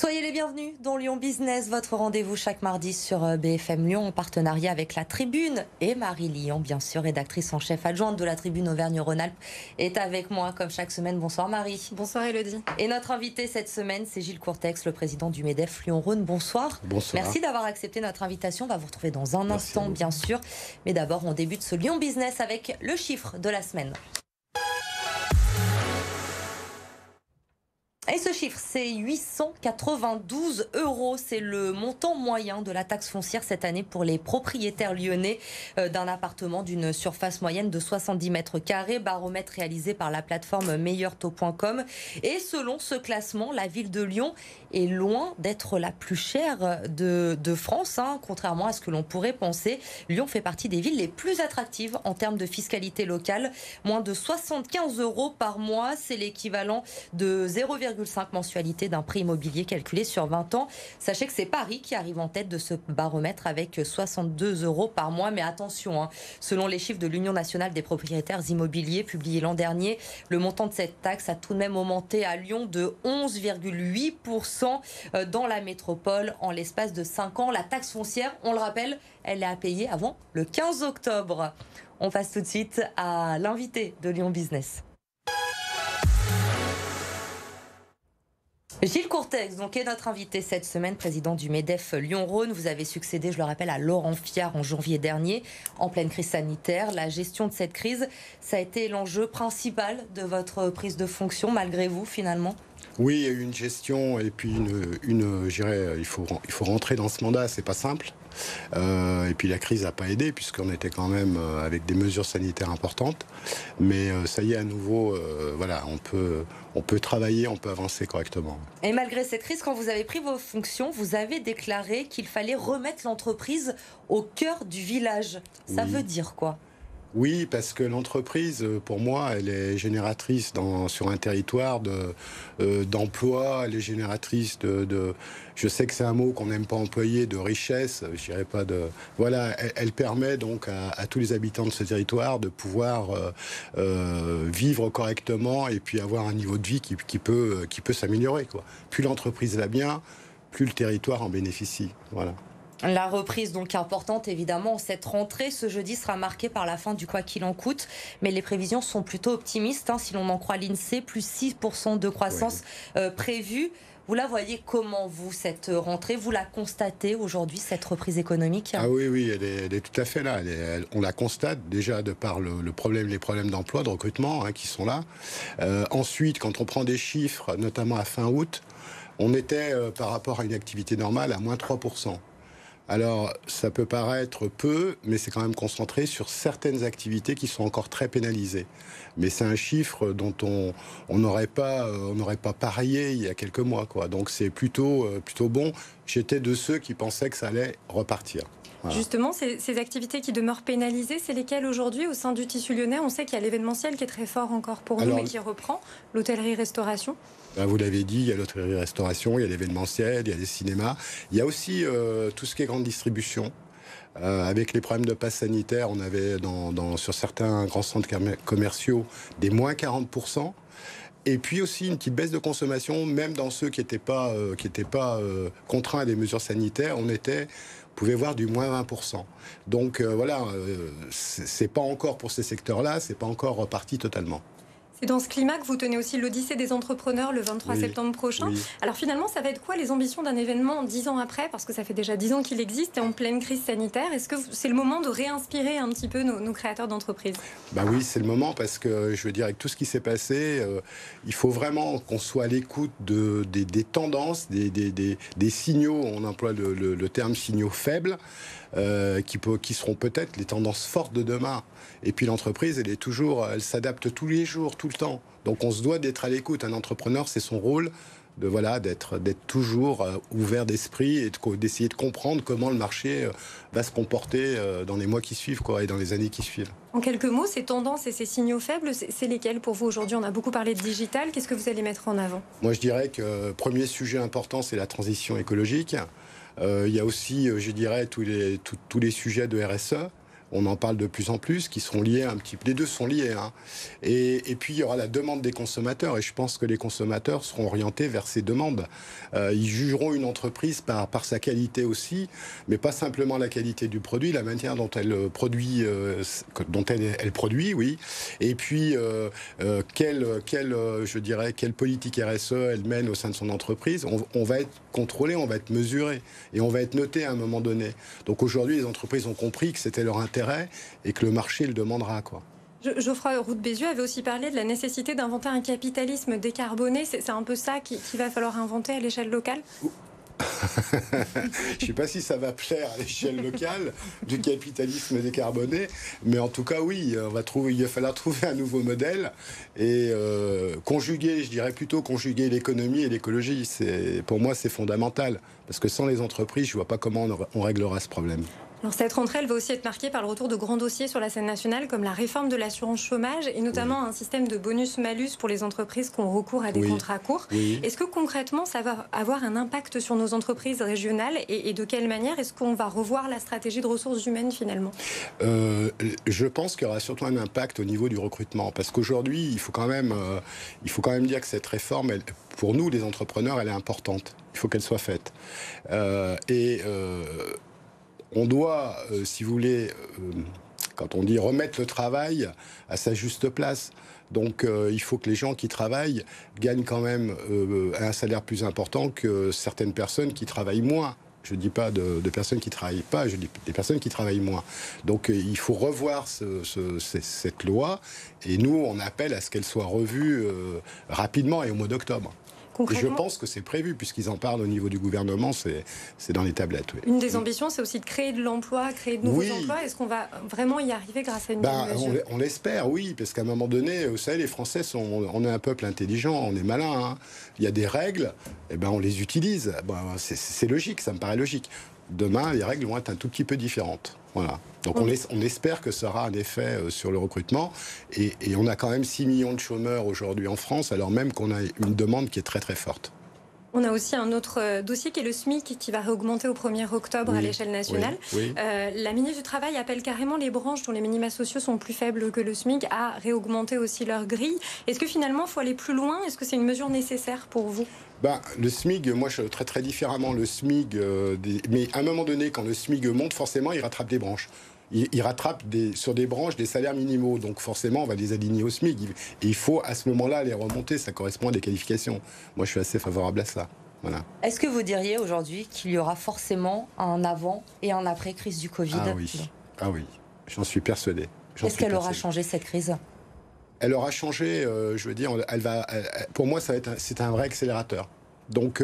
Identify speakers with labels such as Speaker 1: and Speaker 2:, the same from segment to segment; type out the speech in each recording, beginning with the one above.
Speaker 1: Soyez les bienvenus dans Lyon Business, votre rendez-vous chaque mardi sur BFM Lyon en partenariat avec La Tribune et Marie Lyon, bien sûr, rédactrice en chef adjointe de La Tribune Auvergne-Rhône-Alpes, est avec moi comme chaque semaine. Bonsoir Marie.
Speaker 2: Bonsoir Elodie.
Speaker 1: Et notre invité cette semaine, c'est Gilles Courtex, le président du MEDEF Lyon-Rhône. Bonsoir.
Speaker 3: Bonsoir.
Speaker 1: Merci d'avoir accepté notre invitation. On va vous retrouver dans un instant, bien sûr. Mais d'abord, on débute ce Lyon Business avec le chiffre de la semaine. Et ce chiffre, c'est 892 €. C'est le montant moyen de la taxe foncière cette année pour les propriétaires lyonnais d'un appartement d'une surface moyenne de 70 mètres carrés, baromètre réalisé par la plateforme meilleurtaux.com. Et selon ce classement, la ville de Lyon est loin d'être la plus chère de France, contrairement à ce que l'on pourrait penser. Lyon fait partie des villes les plus attractives en termes de fiscalité locale. Moins de 75 € par mois, c'est l'équivalent de 0,5 mensualité d'un prix immobilier calculé sur 20 ans. Sachez que c'est Paris qui arrive en tête de ce baromètre avec 62 € par mois. Mais attention, selon les chiffres de l'Union nationale des propriétaires immobiliers publiés l'an dernier, le montant de cette taxe a tout de même augmenté à Lyon de 11,8% dans la métropole en l'espace de 5 ans. La taxe foncière, on le rappelle, elle est à payer avant le 15 octobre. On passe tout de suite à l'invité de Lyon Business. Gilles Courtex, donc, est notre invité cette semaine, président du MEDEF Lyon-Rhône. Vous avez succédé, je le rappelle, à Laurent Fiard en janvier dernier, en pleine crise sanitaire. La gestion de cette crise, ça a été l'enjeu principal de votre prise de fonction, malgré vous, finalement?
Speaker 3: Oui, il y a eu une gestion et puis je dirais, il faut rentrer dans ce mandat, c'est pas simple. Et puis la crise n'a pas aidé puisqu'on était quand même avec des mesures sanitaires importantes. Mais ça y est, à nouveau, voilà, on peut travailler, on peut avancer correctement.
Speaker 1: Et malgré cette crise, quand vous avez pris vos fonctions, vous avez déclaré qu'il fallait remettre l'entreprise au cœur du village. Ça veut dire quoi ?
Speaker 3: Oui, parce que l'entreprise, pour moi, elle est génératrice sur un territoire d'emploi, elle est génératrice je sais que c'est un mot qu'on n'aime pas employer, de richesse, je dirais pas de... Voilà, elle permet donc à tous les habitants de ce territoire de pouvoir vivre correctement et puis avoir un niveau de vie qui peut s'améliorer, quoi. Plus l'entreprise va bien, plus le territoire en bénéficie, voilà.
Speaker 1: La reprise donc importante évidemment, cette rentrée ce jeudi sera marquée par la fin du quoi qu'il en coûte, mais les prévisions sont plutôt optimistes, si l'on en croit l'INSEE, plus 6% de croissance prévue. Vous la voyez comment, vous, cette rentrée? Vous la constatez aujourd'hui, cette reprise économique?
Speaker 3: Ah oui, elle est tout à fait là. On la constate déjà de par les problèmes d'emploi, de recrutement qui sont là. Ensuite, quand on prend des chiffres, notamment à fin août, on était par rapport à une activité normale à moins 3%. Alors, ça peut paraître peu, mais c'est quand même concentré sur certaines activités qui sont encore très pénalisées. Mais c'est un chiffre dont on n'aurait pas parié il y a quelques mois, quoi. Donc c'est plutôt bon. J'étais de ceux qui pensaient que ça allait repartir. Voilà.
Speaker 2: Justement, ces activités qui demeurent pénalisées, c'est lesquelles aujourd'hui au sein du tissu lyonnais? On sait qu'il y a l'événementiel qui est très fort encore pour nous, mais qui reprend, l'hôtellerie-restauration.
Speaker 3: Vous l'avez dit, il y a l'hôtellerie-restauration, il y a l'événementiel, il y a les cinémas. Il y a aussi tout ce qui est grande distribution. Avec les problèmes de passe sanitaire, on avait sur certains grands centres commerciaux des moins 40%. Et puis aussi une petite baisse de consommation, même dans ceux qui n'étaient pas contraints à des mesures sanitaires, vous pouvez voir du moins 20%. Donc voilà, c'est pas encore pour ces secteurs-là, c'est pas encore reparti totalement.
Speaker 2: C'est dans ce climat que vous tenez aussi l'Odyssée des entrepreneurs le 23 septembre prochain. Oui. Alors finalement, ça va être quoi les ambitions d'un événement 10 ans après? Parce que ça fait déjà 10 ans qu'il existe et en pleine crise sanitaire. Est-ce que c'est le moment de réinspirer un petit peu nos créateurs d'entreprises?
Speaker 3: Oui, c'est le moment parce que, je veux dire, avec tout ce qui s'est passé, il faut vraiment qu'on soit à l'écoute des tendances, des signaux, on emploie le terme signaux faibles, qui seront peut-être les tendances fortes de demain. Et puis l'entreprise, elle s'adapte tous les jours, tout le temps. Donc on se doit d'être à l'écoute. Un entrepreneur, c'est son rôle d'être toujours ouvert d'esprit et d'essayer de comprendre comment le marché va se comporter dans les mois qui suivent, et dans les années qui suivent.
Speaker 2: En quelques mots, ces tendances et ces signaux faibles, c'est lesquels pour vous aujourd'hui? On a beaucoup parlé de digital. Qu'est-ce que vous allez mettre en avant?
Speaker 3: Moi, je dirais que le premier sujet important, c'est la transition écologique. Il y a aussi, je dirais, tous les sujets de RSE. on en parle de plus en plus, qui seront liés un petit peu. Les deux sont liés. Hein. Et puis, il y aura la demande des consommateurs. Et je pense que les consommateurs seront orientés vers ces demandes. Ils jugeront une entreprise par sa qualité aussi, mais pas simplement la qualité du produit, la manière dont elle produit, elle produit, oui. Et puis, je dirais, quelle politique RSE elle mène au sein de son entreprise. On va être contrôlé, on va être mesuré et on va être noté à un moment donné. Donc aujourd'hui, les entreprises ont compris que c'était leur intérêt et que le marché le demandera, quoi.
Speaker 2: Geoffroy Roux de Bézieux avait aussi parlé de la nécessité d'inventer un capitalisme décarboné. C'est un peu ça qu'il va falloir inventer à l'échelle locale ?
Speaker 3: Je ne sais pas si ça va plaire à l'échelle locale du capitalisme décarboné, mais en tout cas, oui, il va falloir trouver un nouveau modèle et conjuguer, je dirais plutôt conjuguer l'économie et l'écologie. Pour moi, c'est fondamental, parce que sans les entreprises, je ne vois pas comment on réglera ce problème.
Speaker 2: Alors cette rentrée, elle va aussi être marquée par le retour de grands dossiers sur la scène nationale, comme la réforme de l'assurance chômage et notamment un système de bonus-malus pour les entreprises qui ont recours à des contrats courts. Oui. Est-ce que concrètement, ça va avoir un impact sur nos entreprises régionales et de quelle manière est-ce qu'on va revoir la stratégie de ressources humaines finalement ?
Speaker 3: Je pense qu'il y aura surtout un impact au niveau du recrutement, parce qu'aujourd'hui, il faut quand même dire que cette réforme, pour nous, les entrepreneurs, elle est importante. Il faut qu'elle soit faite. On doit, si vous voulez, quand on dit remettre le travail à sa juste place. Donc il faut que les gens qui travaillent gagnent quand même un salaire plus important que certaines personnes qui travaillent moins. Je ne dis pas de personnes qui ne travaillent pas, je dis des personnes qui travaillent moins. Donc il faut revoir cette loi et nous, on appelle à ce qu'elle soit revue rapidement et au mois d'octobre. Et je pense que c'est prévu, puisqu'ils en parlent au niveau du gouvernement, c'est dans les tablettes. Oui.
Speaker 2: Une des ambitions, c'est aussi de créer de l'emploi, créer de nouveaux emplois. Est-ce qu'on va vraiment y arriver grâce à une mesure ?
Speaker 3: On l'espère, oui, parce qu'à un moment donné, vous savez, les Français, on est un peuple intelligent, on est malin. Hein. Il y a des règles, on les utilise. C'est logique, ça me paraît logique. Demain, les règles vont être un tout petit peu différentes. Voilà. Donc on espère que ça aura un effet sur le recrutement. Et on a quand même 6 millions de chômeurs aujourd'hui en France, alors même qu'on a une demande qui est très très forte.
Speaker 2: On a aussi un autre dossier qui est le SMIC qui va réaugmenter au 1er octobre à l'échelle nationale. Oui. La ministre du Travail appelle carrément les branches dont les minima sociaux sont plus faibles que le SMIC à réaugmenter aussi leur grille. Est-ce que finalement il faut aller plus loin ? Est-ce que c'est une mesure nécessaire pour vous ?
Speaker 3: Le SMIC, moi je traite très différemment le SMIC, mais à un moment donné, quand le SMIC monte, forcément il rattrape des branches. Il rattrape sur des branches des salaires minimaux, donc forcément on va les aligner au SMIC. Et il faut à ce moment-là les remonter, ça correspond à des qualifications. Moi je suis assez favorable à ça. Voilà.
Speaker 1: Est-ce que vous diriez aujourd'hui qu'il y aura forcément un avant et un après crise du Covid ?
Speaker 3: Ah oui, j'en suis persuadé.
Speaker 1: Est-ce qu'elle aura changé cette crise ?
Speaker 3: Elle aura changé, je veux dire, pour moi c'est un vrai accélérateur. Donc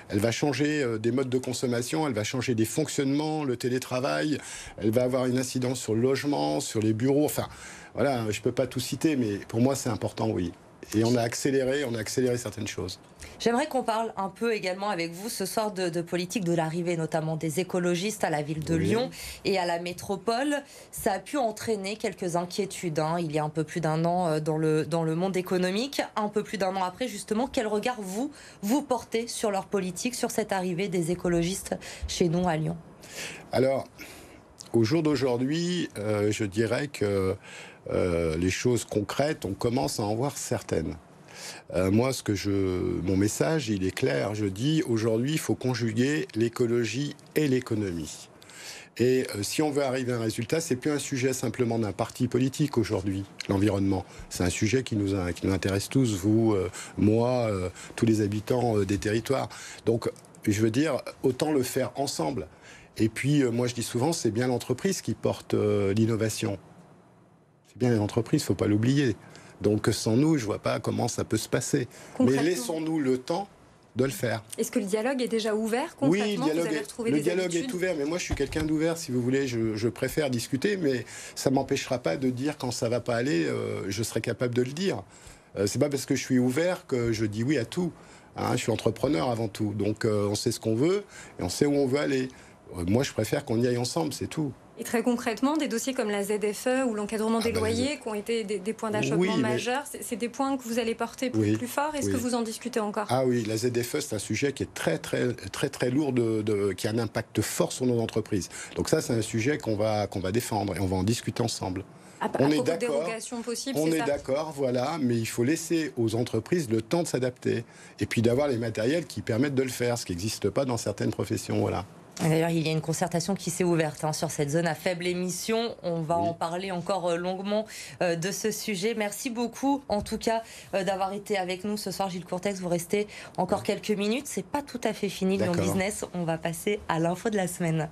Speaker 3: elle va changer des modes de consommation, elle va changer des fonctionnements, le télétravail, elle va avoir une incidence sur le logement, sur les bureaux, enfin voilà, je ne peux pas tout citer, mais pour moi c'est important, oui. Et on a accéléré certaines choses.
Speaker 1: J'aimerais qu'on parle un peu également avec vous ce soir de politique de l'arrivée notamment des écologistes à la ville de Lyon et à la métropole. Ça a pu entraîner quelques inquiétudes il y a un peu plus d'un an dans le monde économique. Un peu plus d'un an après, justement, quel regard vous portez sur leur politique, sur cette arrivée des écologistes chez nous à Lyon ?
Speaker 3: Alors, au jour d'aujourd'hui, je dirais que les choses concrètes, on commence à en voir certaines. Moi, mon message, il est clair. Je dis, aujourd'hui, il faut conjuguer l'écologie et l'économie. Et si on veut arriver à un résultat, c'est plus un sujet simplement d'un parti politique aujourd'hui, l'environnement. C'est un sujet qui nous intéresse tous, vous, moi, tous les habitants des territoires. Donc, je veux dire, autant le faire ensemble. Et puis, moi, je dis souvent, c'est bien l'entreprise qui porte l'innovation. C'est bien l'entreprise, il ne faut pas l'oublier. Donc sans nous, je ne vois pas comment ça peut se passer. Mais laissons-nous le temps de le faire.
Speaker 2: Est-ce que le dialogue est déjà ouvert concrètement ?
Speaker 3: Oui, le dialogue est ouvert, mais moi je suis quelqu'un d'ouvert, si vous voulez. Je préfère discuter, mais ça ne m'empêchera pas de dire quand ça ne va pas aller, je serai capable de le dire. C'est pas parce que je suis ouvert que je dis oui à tout. Je suis entrepreneur avant tout, donc on sait ce qu'on veut et on sait où on veut aller. Moi, je préfère qu'on y aille ensemble, c'est tout.
Speaker 2: Et très concrètement, des dossiers comme la ZFE ou l'encadrement des loyers qui ont été des points d'achoppement majeurs, c'est des points que vous allez porter plus fort. Est-ce que vous en discutez encore?
Speaker 3: Ah oui, la ZFE, c'est un sujet qui est très lourd, qui a un impact fort sur nos entreprises. Donc ça, c'est un sujet qu'on va défendre et on va en discuter ensemble.
Speaker 2: On est d'accord,
Speaker 3: on est d'accord, voilà, mais il faut laisser aux entreprises le temps de s'adapter et puis d'avoir les matériels qui permettent de le faire, ce qui n'existe pas dans certaines professions, voilà.
Speaker 1: D'ailleurs, il y a une concertation qui s'est ouverte sur cette zone à faible émission. On va en parler encore longuement de ce sujet. Merci beaucoup, en tout cas, d'avoir été avec nous ce soir, Gilles Courtex. Vous restez encore quelques minutes. C'est pas tout à fait fini, Lyon Business. On va passer à l'info de la semaine.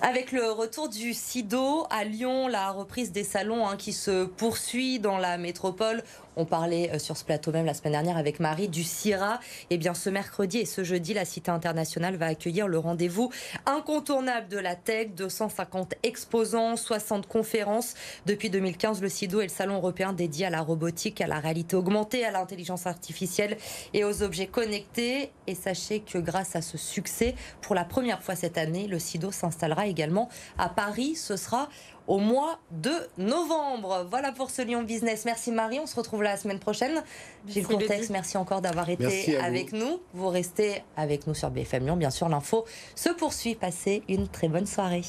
Speaker 1: Avec le retour du SIDO à Lyon, la reprise des salons qui se poursuit dans la métropole. On parlait sur ce plateau même la semaine dernière avec Marie du CIRA. Eh bien, ce mercredi et ce jeudi, la Cité internationale va accueillir le rendez-vous incontournable de la tech. 250 exposants, 60 conférences. Depuis 2015, le SIDO est le salon européen dédié à la robotique, à la réalité augmentée, à l'intelligence artificielle et aux objets connectés. Et sachez que grâce à ce succès, pour la première fois cette année, le SIDO s'installera également à Paris. Ce sera au mois de novembre. Voilà pour ce Lyon Business. Merci Marie, on se retrouve la semaine prochaine. Gilles Courtex, merci encore d'avoir été avec nous. Vous restez avec nous sur BFM Lyon. Bien sûr, l'info se poursuit. Passez une très bonne soirée.